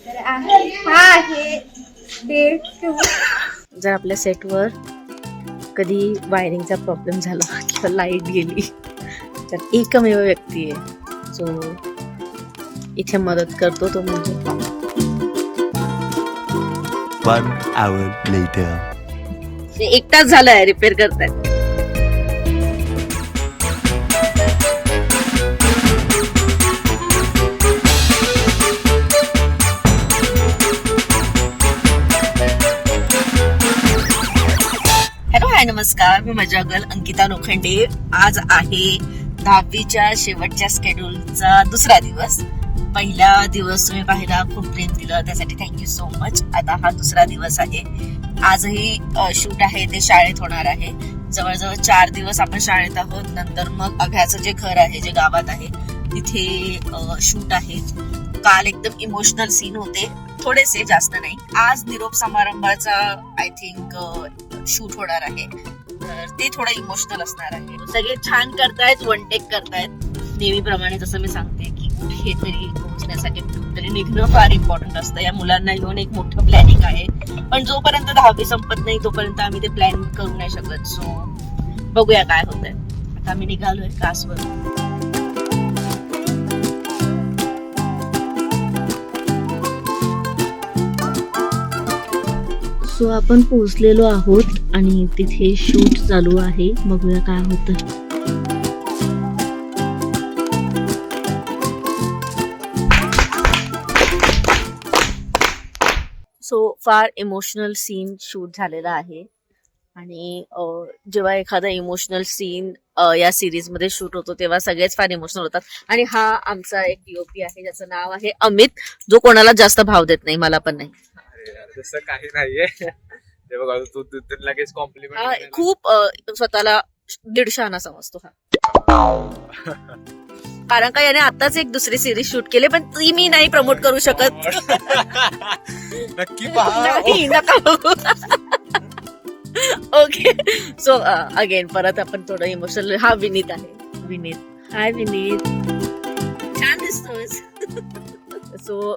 हा आहे डे 2. जर आपल्या सेटवर कधी वायरिंगचा प्रॉब्लेम झाला किंवा लाईट गेली तर एकमेव व्यक्ती आहे जो इथे मदत करतो, तो म्हणजे 1 hour later. ते 1 तास झालाय रिपेअर करतायत. हॅलो, हाय, नमस्कार. मी मजागल अंकिता लोखंडे. आज आहे 10वीच्या शेवटच्या शेड्यूलचा दुसरा दिवस. पहिला दिवस तुम्ही पाहिला, खूप प्रेम दिलं, त्यासाठी थँक्यू सो मच. आता हा दुसरा दिवस आहे. आजही शूट आहे ते शाळेत होणार आहे. जवळजवळ 4 दिवस आपण शाळेत आहोत. नंतर मग अभ्याचं जे घर आहे, जे गावात आहे, तिथे शूट आहे. काल एकदम इमोशनल सीन होते, थोडेसे, जास्त नाही. आज निरोप समारंभाचा आय थिंक शूट होणार आहे, तर ते थोडं इमोशनल असणार आहे. सगळे छान करतायत, वन टेक करतायत. नेहमीप्रमाणे जसं मी सांगते की कुठेतरी पोहोचण्यासाठी कुठेतरी निघणं फार इम्पॉर्टंट असतं. या मुलांना घेऊन एक मोठं प्लॅनिंग आहे, पण जोपर्यंत 10वी संपत नाही तोपर्यंत आम्ही ते प्लॅन करू नाही शकत. सो बघूया काय होतंय. आता आम्ही निघालोय क्लासवर. सो आपण पोहोचलेलो आहोत आणि तिथे शूट चालू आहे. बघूया काय होतं. सो फार इमोशनल सीन शूट झालेला आहे आणि जेव्हा एखादा इमोशनल सीन या सिरीज मध्ये शूट होतो तेव्हा सगळेच फार इमोशनल होतात. आणि हा आमचा एक डीओपी आहे ज्याचं नाव आहे अमित, जो कोणाला जास्त भाव देत नाही, मला पण नाही. तसं काही नाहीये. ते बघा, तू लगेच कॉम्प्लिमेंट. खूप स्वतःला 150 आणा समजतो हा. कारण का याने आताच एक दुसरी सिरीज शूट केली, पण ती मी नाही प्रमोट करू शकत. नक्की पहा. नाही, नका बघू. ओके, सो अगेन परत आपण थोडं इमोशनल. हा विनीत आहे. विनीत, हाय विनीत, छान दिसतोस. सो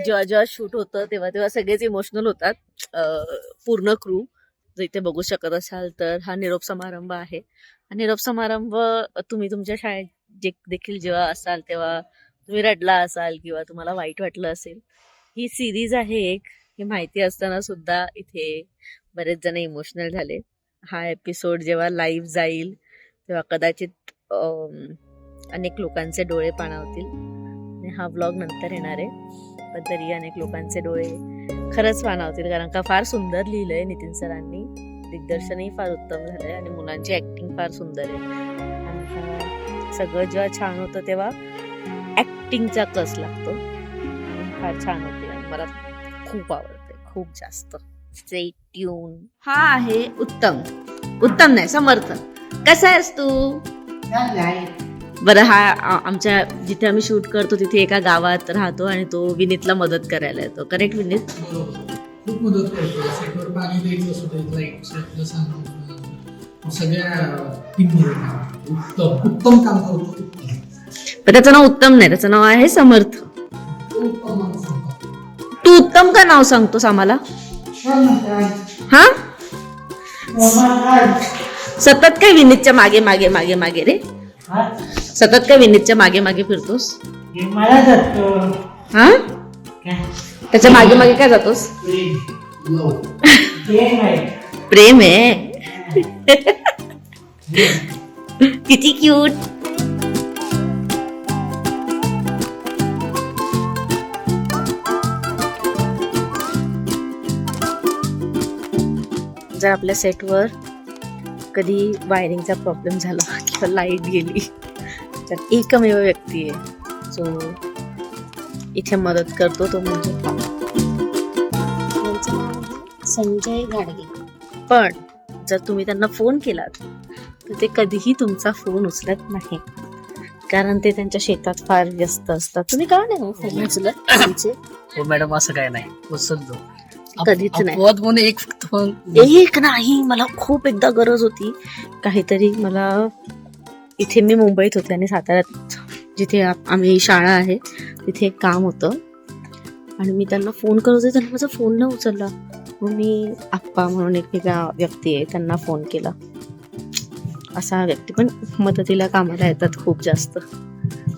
जेव्हा जेव्हा शूट होतं तेव्हा सगळेच इमोशनल होतात. पूर्ण क्रू जर इथे बघू शकत असाल तर हा निरोप समारंभ आहे. हा निरोप समारंभ तुम्ही तुमच्या शाळेत देखील जेव्हा असाल तेव्हा तुम्ही रडला असाल किंवा तुम्हाला वाईट वाटलं असेल. ही सिरीज आहे एक, हे माहिती असताना सुद्धा इथे बरेच जण इमोशनल झाले. हा एपिसोड जेव्हा लाईव्ह जाईल तेव्हा कदाचित अनेक लोकांचे डोळे पाणावतील. आणि हा व्लॉग नंतर येणार आहे, पण तरी अनेक लोकांचे डोळे खरंच पाणावतील, कारण का फार सुंदर लिहिलंय नितीन सरांनी. दिग्दर्शनही फार उत्तम झालंय आणि मुलांची ऍक्टिंग फार सुंदर आहे. आणि सगळं जेव्हा छान होतं तेव्हा ऍक्टिंगचा कस लागतो आणि फार छान होते आणि मला खूप आवडते, खूप जास्त. Stay tune. हा आहे उत्तम. उत्तम नाही, समर्थ. कसा आहेस तू? बरं, हा आमच्या जिथे आम्ही शूट करतो तिथे एका गावात राहतो आणि तो विनीतला मदत करायला येतो. करेक्ट विनीत? खूप मदत करतो. सेटवर पाणी द्यायचं असतं, लाईट सेटला सांगतो, सगळ्या टीम उत्तम काम करतो. पण त्याचं नाव उत्तम नाही, त्याचं नाव आहे समर्थ. तू उत्तम का नाव सांगतोस आम्हाला? हा, सतत काय विनीतच्या मागे मागे मागे मागे रे? सतत काय विनीतच्या मागे मागे फिरतोस? हा, त्याच्या मागे मागे काय जातोस? प्रेम आहे. किती क्यूट. जर आपल्या सेटवर कधी वायरिंगचा प्रॉब्लेम झाला किंवा लाईट गेली तर एकमेव व्यक्ती आहे जो इथे मदत करतो, तो म्हणजे संजय घाडगे. पण जर तुम्ही त्यांना फोन केलात तर ते कधीही तुमचा फोन उचलत नाही, कारण ते त्यांच्या शेतात फार व्यस्त असतात. तुम्ही का नाही फोन उचलत त्यांचे? हो मॅडम, असं काय नाही, उचलतो कधीच नाही. म्हणून एक फोन. एक नाही, मला खूप एकदा गरज होती काहीतरी. मला इथे मी मुंबईत होते आणि साताऱ्यात जिथे आम्ही शाळा आहे तिथे एक काम होतं आणि मी त्यांना फोन करत होते, त्यांना माझा फोन न उचलला. मग मी आप्पा म्हणून एक वेगळा व्यक्ती आहे, त्यांना फोन केला. असा व्यक्ती पण मदतीला कामाला येतात खूप जास्त.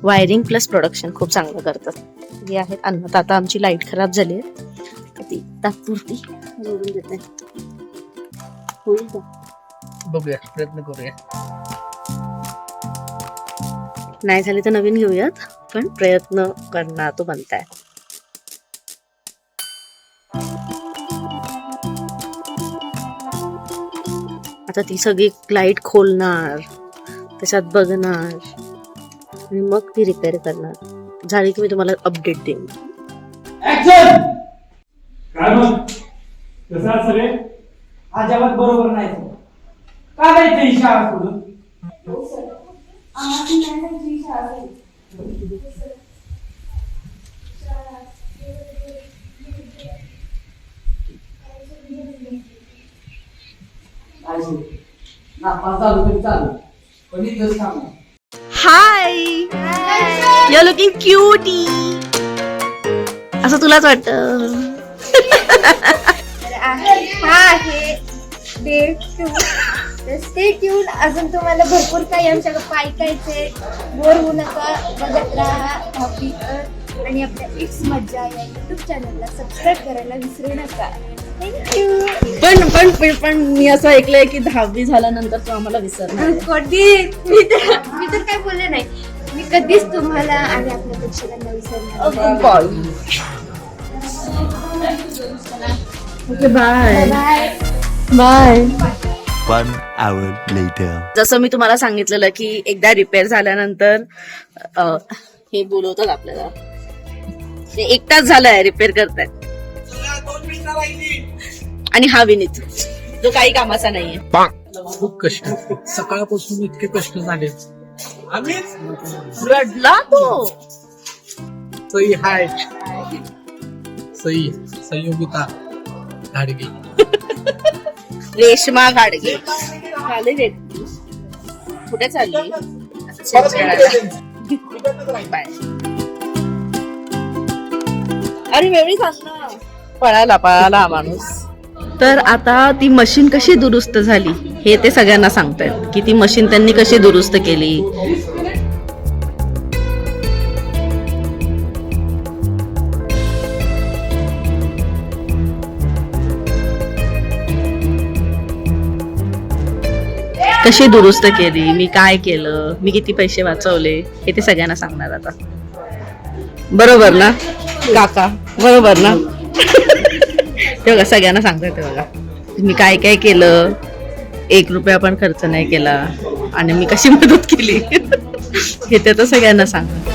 वायरिंग प्लस प्रोडक्शन खूप चांगलं करतात. हे आहेत अन्न. आता आमची लाईट खराब झाली आहे, तर ती तात्पुरती जोडून देते. होईल का? बघूया, प्रयत्न करूया. नाही झाली तर नवीन घेऊयात, पण प्रयत्न करणार तो बनताय. आता ती सगळी लाईट खोलणार, त्याच्यात बघणार आणि मग ती रिपेअर करणार. झाली की मी तुम्हाला अपडेट देईन. काय मग कसं आज सगळे अजिबात बरोबर नाही का जायचं ही शाळा सोडून? नापास झालो तरी चालू, पण इथंच थांबू. हाय, यू लुकिंग क्यूटी. असं तुलाच वाटतं? हा आहे डे 2. तर स्टे ट्यून. अजून तुम्हाला भरपूर काही आमच्या गप्पा ऐकायचे. बोर होऊ नका, बघत राहा हॉबी कर. आणि आपल्या इट्स मज्जा या युट्यूब चॅनलला सबस्क्राईब करायला विसरू नका. थँक्यू. पण मी असं ऐकलंय की 10वी झाल्यानंतर तू आम्हाला विसरणार. कधी मी तर काय बोलले नाही. मी कधीच तुम्हाला आणि आपल्या प्रेक्षकांना विसरणार नाही. Okay, bye bye. Bye. 1 hour later. जसं मी तुम्हाला सांगितलेलं की एकदा रिपेअर झाल्यानंतर हे बोलवतात आपल्याला. ते 1 तास झालाय रिपेअर करतायत. आणि हा विनीत, जो काही कामाचा नाहीये. खूप कष्ट, सकाळपासून इतके कष्ट झाले. रडला तो. सई हाय, सई संयोगिता घाडगे. रेशमा घाडगे चालेल व्यक्ती. कुठे चालली? बाय. अरे वेळी सांग ना. पळाला माणूस. तर आता ती मशीन कशी दुरुस्त झाली हे ते सगळ्यांना सांगतायत की ती मशीन त्यांनी कशी दुरुस्त केली. कशी दुरुस्त केली, मी काय केलं, मी किती पैसे वाचवले हे ते सगळ्यांना सांगणार आता. बरोबर ना काका? बरोबर ना? ते बघा सगळ्यांना सांगताय. ते बघा मी काय काय केलं, 1 रुपया पण खर्च नाही केला आणि मी कशी मदत केली हे ते तर सगळ्यांना सांगतात.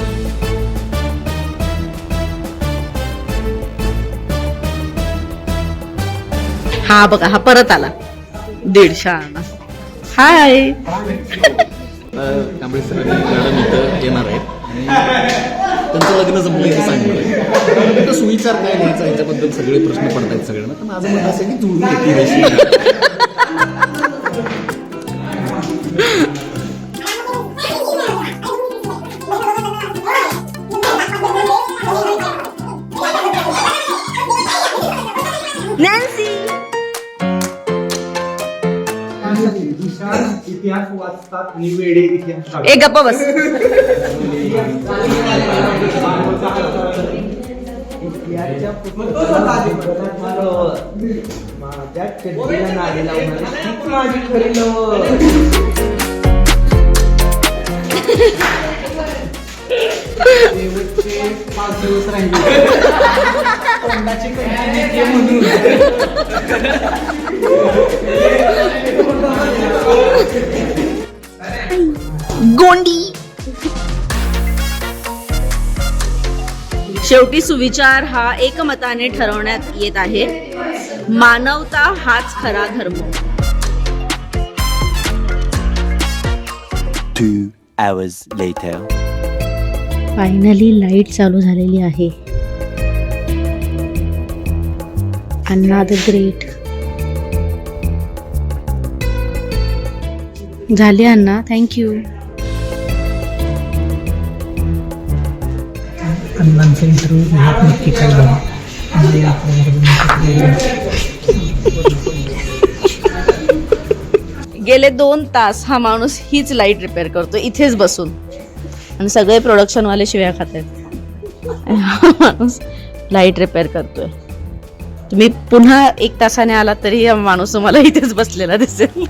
हा बघा, हा परत आला 150 आणा. हाय. कांबळे सरांनी मॅडम इथं येणार आहेत आणि त्यांचं लग्न जमलं हे सांगणार आहे. तिथं सुविचार काय लिहायचा याच्याबद्दल सगळे प्रश्न पडत आहेत सगळ्यांना. तर माझं म्हणणं असं की जुळून घेतली इतिहास वाचतात आणि वेडे इतिहास. एक गप्पा बस. माझ्या चड्डीला नाडी लावणार माझी खरी नव. शेवटचे 5 दिवस राहिले तोंडाची कंटिन्यू म्हणून. गोंडी. शेवटी सुविचार हा एकमताने ठरवण्यात येत आहे. मानवता हाच खरा धर्म. 2 hours later. फायनली लाईट चालू झालेली आहे. अन्ना द ग्रेट. झाले अण्णा, थँक्यू. अण्णांचा इंटरव्ह्यू नक्की काय झाला. आणि आपल्या गेले 2 तास हा माणूस हीच लाईट रिपेअर करतो इथेच बसून आणि सगळे प्रोडक्शन वाले शिव्या खात आहेत. हा माणूस लाईट रिपेअर करतोय. तुम्ही पुन्हा 1 तासाने आलात तरी हा माणूस तुम्हाला इथेच बसलेला दिसेल.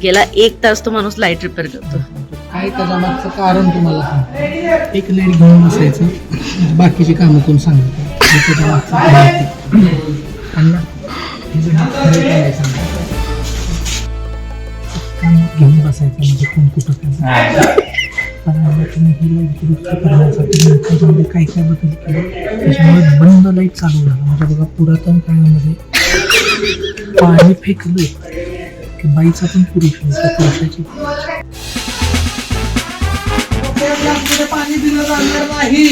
गेला 1 तास तो माणूस लाईट रिपेअर करतो. काय त्याच्या मागचं कारण तुम्हाला सांगतो. एक लाईट घेऊन बसायचं, बाकीची कामं कोण सांगतो त्याच्या मागचं कारण ते. आणि ना, हे जे हात खाली करायचं ना, काम घेऊन बसायचं म्हणजे कोण कुठं काय. पण आता तुम्ही ही लाईट दुरुस्त करण्यासाठी त्याच्यामध्ये काय काय बदल केले, त्याच्यामुळे बंद लाईट चालू झालं. म्हणजे बघा पुरातन काळामध्ये पाणी फेकलं की बाईचा पण पुरुष होता, पुरुषाची पाणी दिलं जाणार नाही.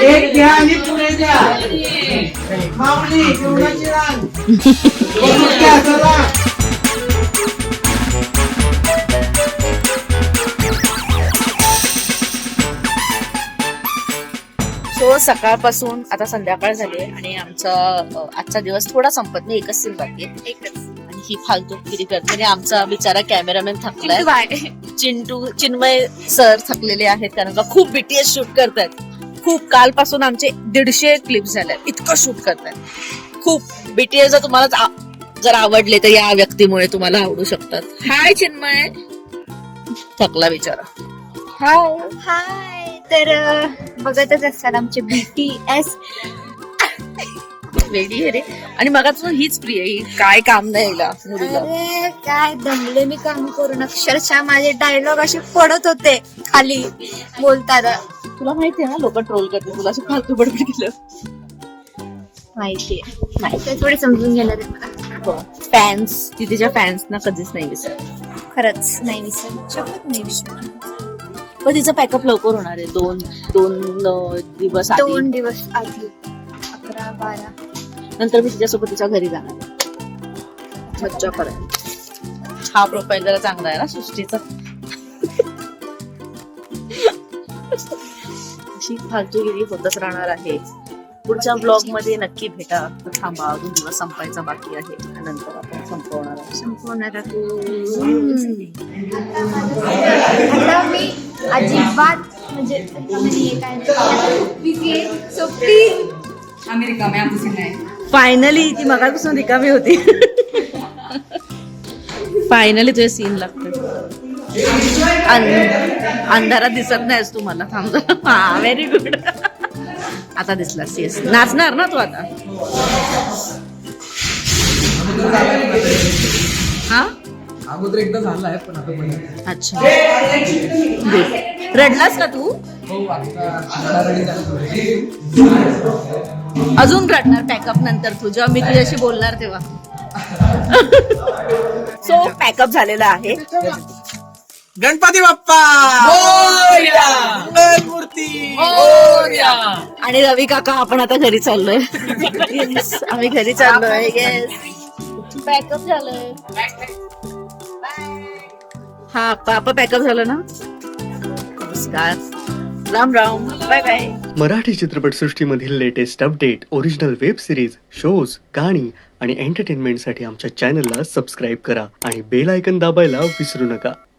एक घ्या आणि पुढे द्या. माऊली केवढाची रांग. सो सकाळपासून आता संध्याकाळ झाली आहे आणि आमचा आजचा दिवस थोडा संपत नाही. एकच सीन बाकी आहे. आणि ही फालतूगिरी करते आणि आमचा बिचारा कॅमेरामॅन थकलाय. चिन्मय सर थकलेले आहेत कारण का खूप बीटीएस शूट करतात. खूप कालपासून आमचे 150 क्लिप्स झाले. इतकं शूट करतात. खूप बीटीएस जर तुम्हाला जर आवडले तर या व्यक्तीमुळे तुम्हाला आवडू शकतात. हाय चिन्मय. थकला बिचारा. हाय. तर बघतच असाल आमचे BTS. वेगळी आहे रे. आणि मगापासून हीच प्रिय ही काय काम नाही यायला मुलीला. अरे काय दमले मी काम करून. अक्षरशः माझे डायलॉग असे पडत होते खाली बोलताना. तुला माहितीये ना लोक ट्रोल करते तुला असं फालतू बडबड केलं. माहितीये थोडे समजून घेणार आहे मला. फॅन्स ती तिच्या फॅन्सना कधीच नाही विसरत. खरंच नाही विसरत. शपथ नाही विसरत. पण तिचं पॅकअप लवकर होणार आहे. दोन दिवस आधी. 2 दिवस आधी 11-12 नंतर मी तिच्यासोबत तिच्या घरी जाणार आहे. मज्जा करत. हा प्रोफाईल जरा चांगला आहे ना सृष्टीचा. अशी फालतूगिरी होतच राहणार आहे. पुढच्या ब्लॉग मध्ये नक्की भेटा. थांबा अजून दिवस संपायचा बाकी आहे. नंतर आपण संपवणार आता मी अजिबात म्हणजे काय बिझी आहे. So please. फायनली ती मगापासून रिकामी होती. फायनली तुझे सीन लागते. अंधारात दिसत नाहीस तू मला. थांब. हा व्हेरी गुड. आता दिसलास. येस. नाचणार ना तू आता. हा अगोदर एकदा झालाय पण आता अच्छा. रडलास का तू. अजून रडणार पॅकअप नंतर तू जेव्हा मी तुझ्याशी बोलणार तेव्हा. सो पॅकअप झालेला आहे. गणपती बाप्पा मूर्ती. आणि रवी काका आपण आता घरी चाललोय. Yes, आम्ही घरी चाललोय. येस पॅकअप झालंय. हा पापा पॅकअप झालं ना. नमस्कार. राम राम. Bye bye. मराठी चित्रपटसृष्टीमधील latest update, original web series, shows, गाणी आणि एंटरटेनमेंटसाठी आमच्या चॅनलला सबस्क्राईब करा आणि बेल आयकन दाबायला विसरू नका.